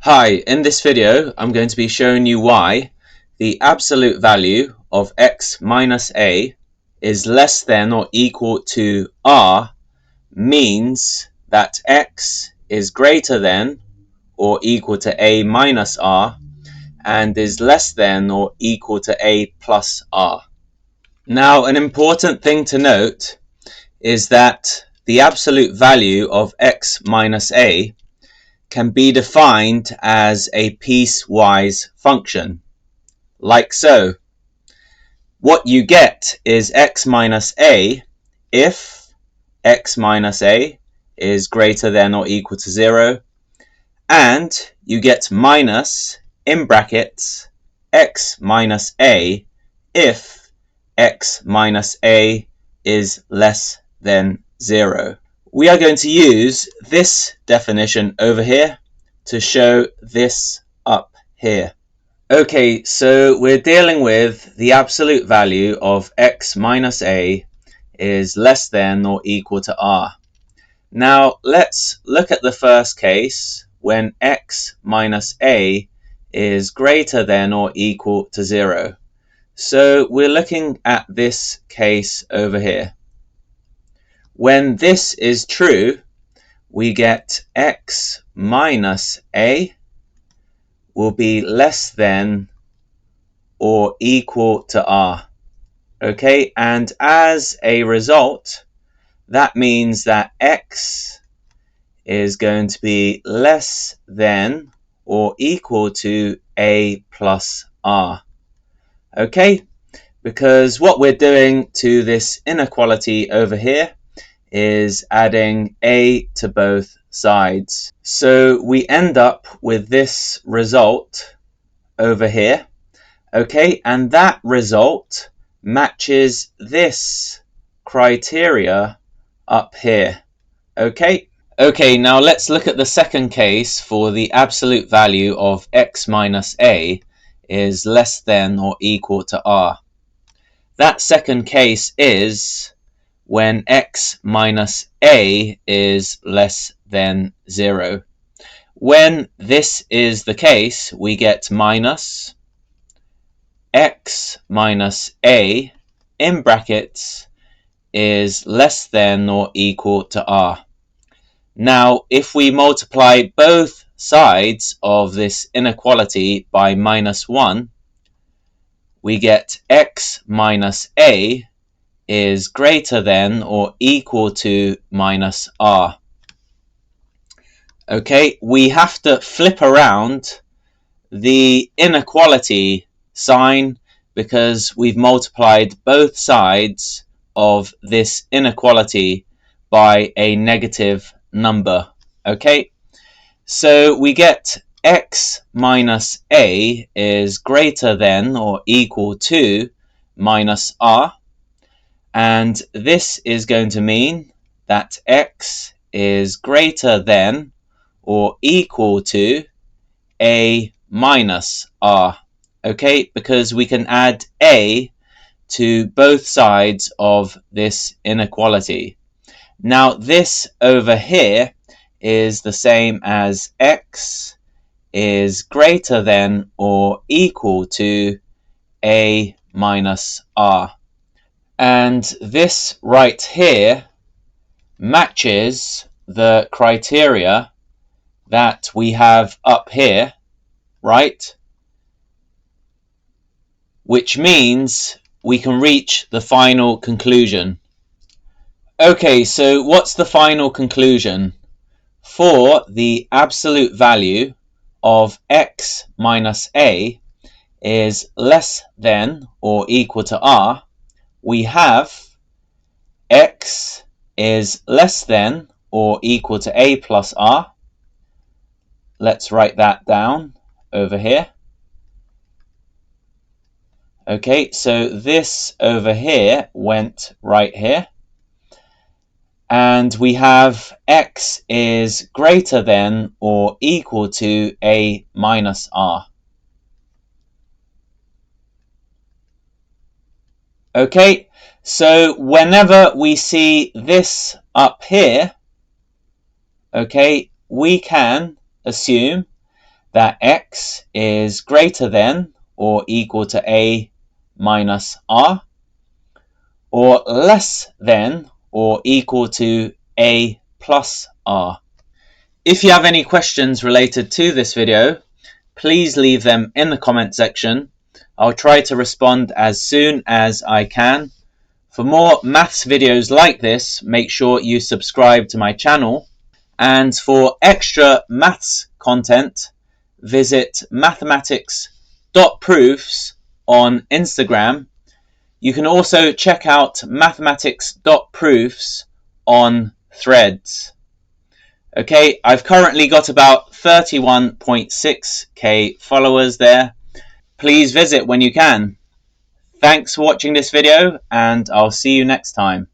Hi, in this video I'm going to be showing you why the absolute value of x minus a is less than or equal to r means that x is greater than or equal to a minus r and is less than or equal to a plus r. Now, an important thing to note is that the absolute value of x minus a can be defined as a piecewise function, like so. What you get is x minus a if x minus a is greater than or equal to 0, and you get minus, in brackets, x minus a if x minus a is less than 0. We are going to use this definition over here to show this up here. Okay, so we're dealing with the absolute value of x minus a is less than or equal to r. Now let's look at the first case when x minus a is greater than or equal to 0. So we're looking at this case over here. When this is true, we get x minus a will be less than or equal to r. Okay, and as a result, that means that x is going to be less than or equal to a plus r. Okay, because what we're doing to this inequality over here is adding a to both sides. So we end up with this result over here. Okay, and that result matches this criteria up here. Okay, now let's look at the second case for the absolute value of x minus a is less than or equal to r. That second case is when x minus a is less than 0. When this is the case, we get minus x minus a, in brackets, is less than or equal to r. Now, if we multiply both sides of this inequality by minus 1, we get x minus a is greater than or equal to minus r. Okay, we have to flip around the inequality sign because we've multiplied both sides of this inequality by a negative number. Okay, so we get x minus a is greater than or equal to minus r. And this is going to mean that x is greater than or equal to a minus r. Okay, because we can add a to both sides of this inequality. Now this over here is the same as x is greater than or equal to a minus r. And this right here matches the criteria that we have up here, right? Which means we can reach the final conclusion. Okay, so what's the final conclusion? For the absolute value of x minus a is less than or equal to r, we have x is less than or equal to a plus r. Let's write that down over here. Okay, so this over here went right here. And we have x is greater than or equal to a minus r. Okay, so whenever we see this up here, okay, we can assume that x is greater than or equal to a minus r, or less than or equal to a plus r. If you have any questions related to this video, please leave them in the comment section. I'll try to respond as soon as I can. For more maths videos like this, make sure you subscribe to my channel. And for extra maths content, visit mathematics.proofs on Instagram. You can also check out mathematics.proofs on Threads. Okay, I've currently got about 31.6k followers there. Please visit when you can. Thanks for watching this video, and I'll see you next time.